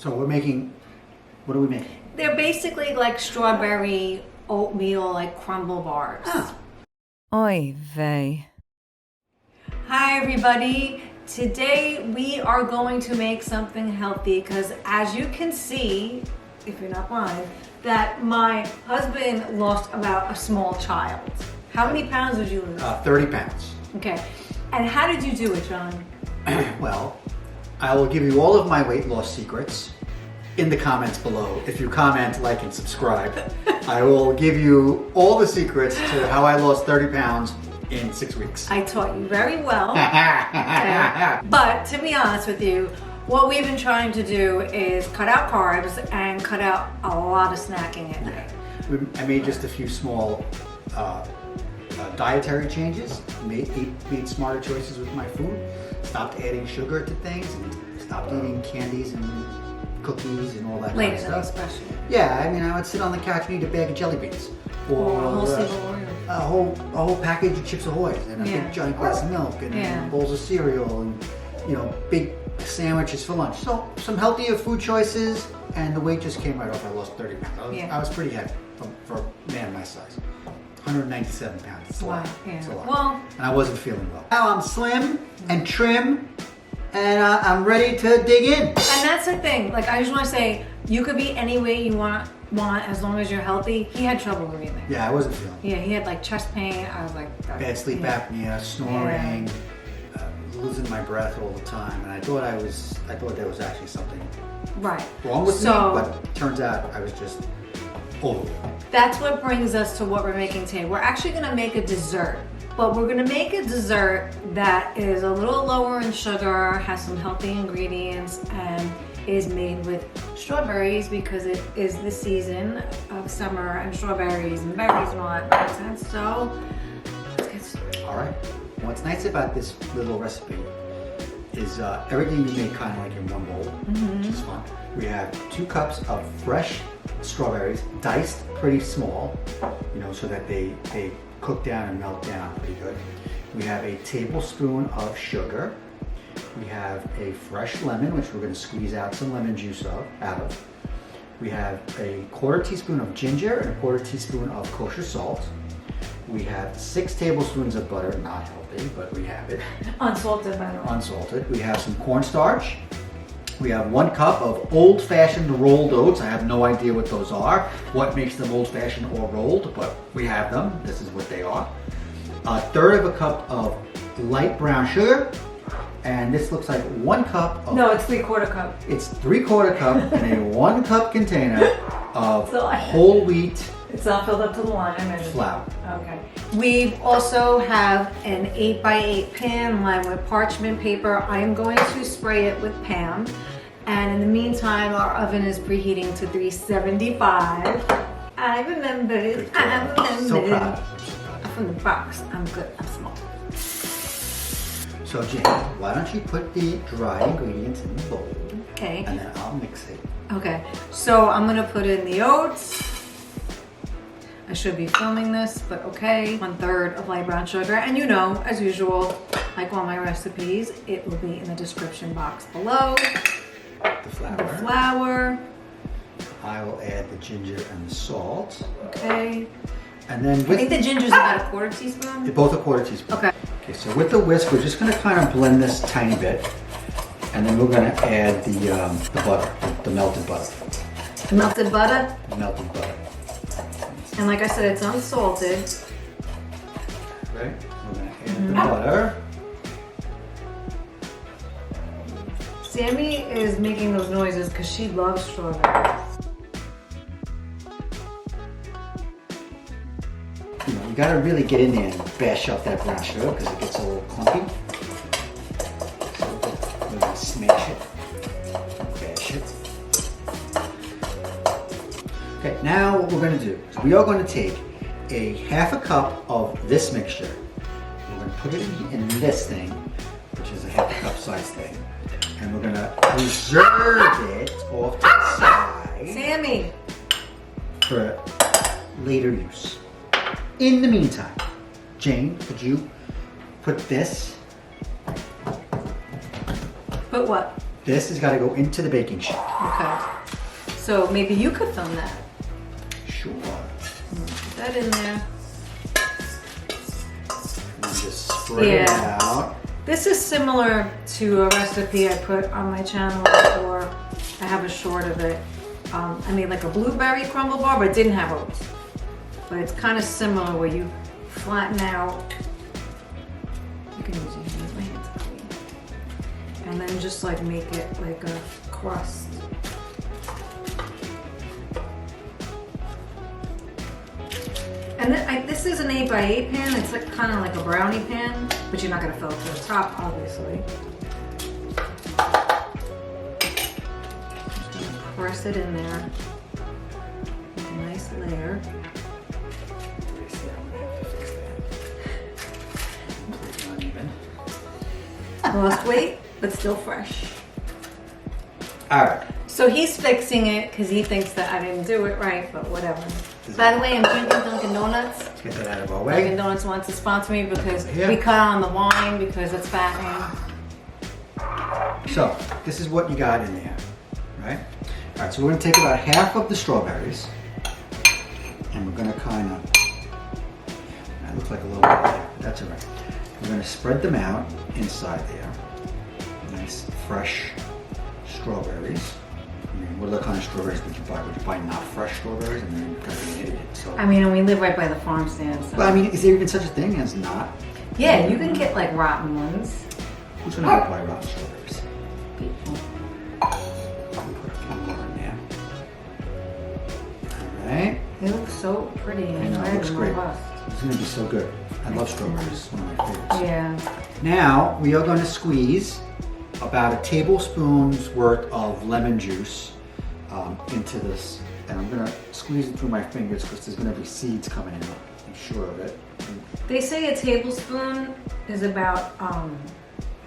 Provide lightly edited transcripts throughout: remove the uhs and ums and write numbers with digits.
So what are we making? They're basically like strawberry oatmeal, like crumble bars. Ah. Oy vey. Hi everybody. Today we are going to make something healthy because as you can see, if you're not blind, that my husband lost about a small child. How many pounds did you lose? 30 pounds. Okay. And how did you do it, John? Well, I will give you all of my weight loss secrets in the comments below. If you comment, like, and subscribe, I will give you all the secrets to how I lost 30 pounds in 6 weeks. I taught you very well. Okay. But to be honest with you, what we've been trying to do is cut out carbs and cut out a lot of snacking at night. I made just a few small dietary changes, made smarter choices with my food, stopped adding sugar to things, and stopped eating candies and cookies and all that kind of stuff. Especially. Yeah, I mean, I would sit on the couch and eat a bag of jelly beans. Or a whole sleeve of Oreos. A whole package of Chips Ahoy and a big giant glass of milk and bowls of cereal and, you know, big sandwiches for lunch. So some healthier food choices, and the weight just came right off. I lost 30 pounds. I was pretty heavy for a man my size. 197 pounds. It's a lot. It's a lot. Well, and I wasn't feeling well. Now I'm slim and trim, and I'm ready to dig in. And that's the thing. Like, I just want to say, you could be any weight you want as long as you're healthy. He had trouble breathing. Yeah, I wasn't feeling. Yeah, he had like chest pain. I was like, bad sleep apnea, snoring, losing my breath all the time, and I thought there was actually something wrong with me, but it turns out I was just overweight. That's what brings us to what we're making today. We're actually gonna make a dessert, but we're gonna make a dessert that is a little lower in sugar, has some healthy ingredients, and is made with strawberries because it is the season of summer and strawberries and berries and all that nonsense. So let's get started. All right. What's nice about this little recipe is everything you make kind of like in one bowl, which is fun. We have 2 cups of fresh strawberries, diced pretty small, you know, so that they cook down and melt down pretty good. We have a tablespoon of sugar. We have a fresh lemon, which we're going to squeeze out some lemon juice out of. We have a 1/4 teaspoon of ginger and a 1/4 teaspoon of kosher salt. We have 6 tablespoons of butter, not healthy, but we have it. Unsalted, by the way. Unsalted. We have some cornstarch. We have 1 cup of old-fashioned rolled oats. I have no idea what those are, what makes them old-fashioned or rolled, but we have them. This is what they are. 1/3 of a cup of light brown sugar. And this looks like 1 cup of... No, it's 3/4 cup. It's 3/4 cup in a 1 cup container of whole wheat. It's not filled up to the line. I measured. Flour. Okay. We also have an 8x8 pan lined with parchment paper. I am going to spray it with Pam. And in the meantime, our oven is preheating to 375. I remember it. I remember So it. proud. I'm from the Bronx. I'm good. I'm smart. So Jane, why don't you put the dry ingredients in the bowl? Okay. And then I'll mix it. Okay. So I'm gonna put in the oats. I should be filming this, but okay. 1/3 of light brown sugar. And you know, as usual, like all my recipes, it will be in the description box below. The flour. The flour. I will add the ginger and the salt. Okay. And then I think the ginger's about a 1/4 teaspoon. They're both a 1/4 teaspoon. Okay. Okay, so with the whisk, we're just gonna kind of blend this tiny bit. And then we're gonna add the butter, the melted butter. Melted butter. The melted butter. And like I said, it's unsalted. Right? We're gonna add the butter. Sammy is making those noises because she loves strawberries. You know, you gotta really get in there and bash up that brown sugar because it gets a little clumpy. So we're gonna smash it, bash it. Okay, now what we're gonna do is we are gonna take a 1/2 cup of this mixture. We're gonna put it in this thing, which is a 1/2 cup size thing. And we're gonna reserve it off to the side. Sammy! For later use. In the meantime, Jane, could you put this? Put what? This has got to go into the baking sheet. Okay. So maybe you could film that. Sure. Put that in there. And just spread it out. This is similar to a recipe I put on my channel before. I have a short of it. I made like a blueberry crumble bar, but it didn't have oats. But it's kind of similar where you flatten out. You can use your hands, my hands are clean. And then just like make it like a crust. And then this is an 8x8 pan. It's like kind of like a brownie pan, but you're not gonna fill it to the top, obviously. Just gonna press it in there. Make a nice layer. Lost weight, but still fresh. All right. So he's fixing it because he thinks that I didn't do it right, but whatever. By the way, I'm drinking Dunkin' Donuts. Let's get that out of our way. Dunkin' Donuts wants to sponsor me because we cut on the wine because it's fattening. So this is what you got in there, right? All right, so we're gonna take about half of the strawberries and we're gonna kind of, that looks like a little bit there, but that's all right. We're gonna spread them out inside there. Nice, fresh strawberries. I mean, what other kind of strawberries would you buy? Would you buy not fresh strawberries? And then you're gonna be an idiot. So. I mean, and we live right by the farm stand. So. But I mean, is there even such a thing as not? Yeah, you can get like rotten ones. Who's gonna go buy rotten strawberries? People. Put a few more in there. All right. They look so pretty I and know, it red looks and great. robust. It's gonna be so good. I love strawberries. It's one of my favorites. Yeah. Now we are going to squeeze about a tablespoon's worth of lemon juice into this, and I'm going to squeeze it through my fingers because there's going to be seeds coming in. I'm sure of it. They say a tablespoon is about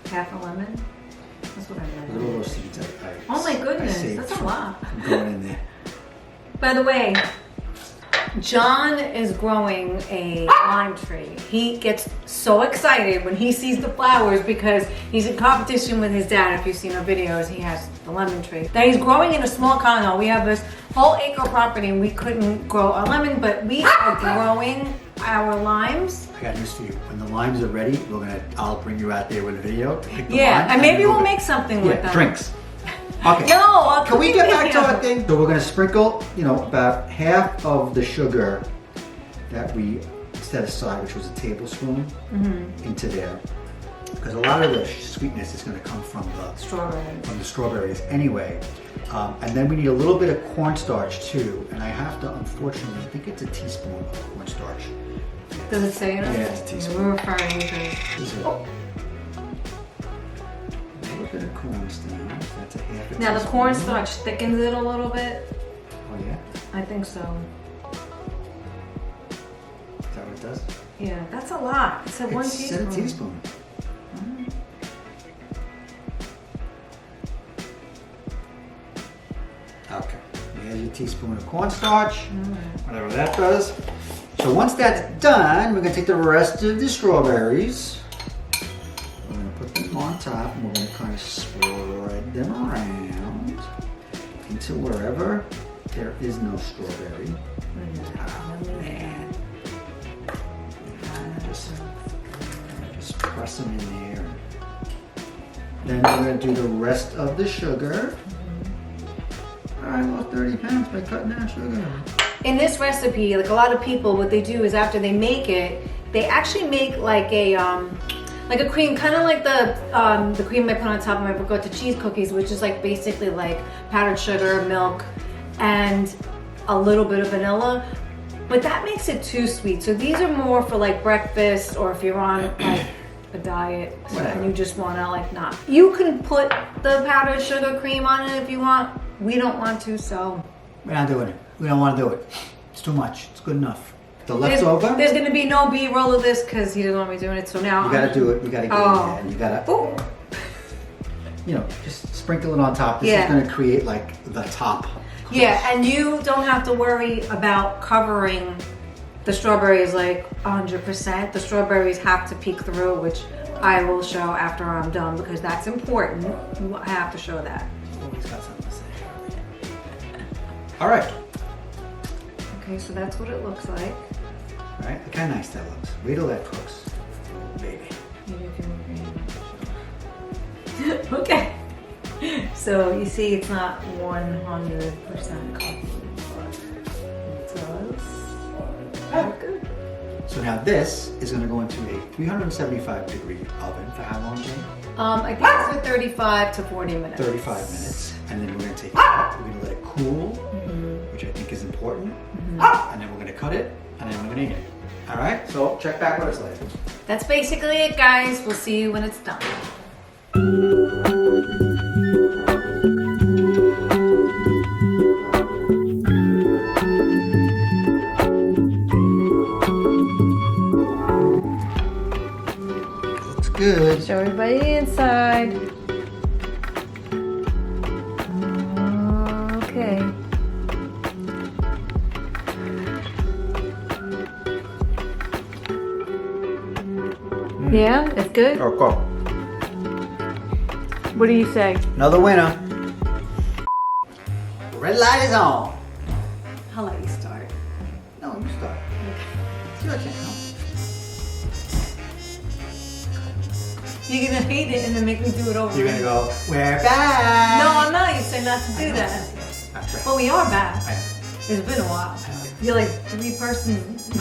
half a lemon. That's what I Look at all know. those seeds. Oh my I goodness, saved that's a from lot. going in there. By the way, John is growing a lime tree. He gets so excited when he sees the flowers because he's in competition with his dad. If you've seen our videos, he has the lemon tree that he's growing in a small condo. We have this whole acre property and we couldn't grow a lemon, but we are growing our limes. I got news for you. When the limes are ready, I'll bring you out there with a video to pick the Yeah, limes, and maybe we'll go- make something with them. drinks. Okay. No, Can we get back to our thing? So we're gonna sprinkle, about half of the sugar that we set aside, which was a tablespoon, into there. Because a lot of the sweetness is gonna come from the strawberries anyway. And then we need a little bit of cornstarch too. And I have to, unfortunately, I think it's a teaspoon of cornstarch. Does it say it? Yeah, it's a teaspoon. We're referring to. This is a little bit of cornstarch. That's a half a Now the teaspoon. cornstarch thickens it a little bit. Oh yeah? I think so. Is that what it does? Yeah, that's a lot. It's a one It teaspoon. said a teaspoon. Okay, here's your teaspoon of cornstarch, whatever that does. So once that's done, we're gonna take the rest of the strawberries. We're gonna put them on top and we're gonna kind of spread them around into wherever there is no strawberry. Oh, man. Just press them in there. Then we're gonna do the rest of the sugar. I lost 30 pounds by cutting down sugar. In this recipe, like a lot of people, what they do is after they make it, they actually make like a cream, kind of like the cream I put on top of my ricotta cheese cookies, which is like basically like powdered sugar, milk, and a little bit of vanilla. But that makes it too sweet. So these are more for like breakfast or if you're on like a diet and you just want to like not. You can put the powdered sugar cream on it if you want. We don't want to, so. We're not doing it. We don't want to do it. It's too much. It's good enough. The leftover. There's going to be no B-roll of this because he doesn't want me doing it. So now You gotta do it. You gotta get in there. And you gotta, Ooh. just sprinkle it on top. This is gonna create like the top. Yeah, and you don't have to worry about covering the strawberries like 100%. The strawberries have to peek through, which I will show after I'm done because that's important. I have to show that. Always got something to say. All right. Okay, so that's what it looks like. All right. Look how nice that looks. Wait till that cooks. Oh, baby. Maybe if you're looking. Okay. So you see it's not 100% cooked, but it does look good. So now this is going to go into a 375 degree oven for how long, Jayne? I think it's for 35 to 40 minutes. 35 minutes. And then we're going to take it out. We're going to let it cool, which I think is important. And then we're going to cut it, and then we're going to eat it. All right? So check back with us later. That's basically it, guys. We'll see you when it's done. Looks good. Show everybody the inside. Okay. Yeah, it's good. Oh, go. What do you say? Another winner. The red light is on. I'll let you start. No, you start. It's your channel. You're gonna hate it and then make me do it over. You're going to go, we're back. No, I'm not. You said not to do that. That's right. But we are back. I know. It's been a while. I know. You're like 3 persons.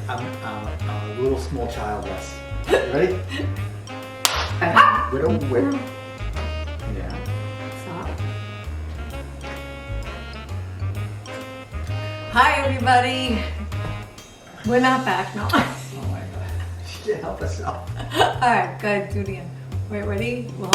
I'm a little small child, yes. You ready? With a whip. Yeah. Stop. Hi, everybody. We're not back, no. Oh my God. She can't help herself. All right, go ahead, do it again. Wait, ready? Well,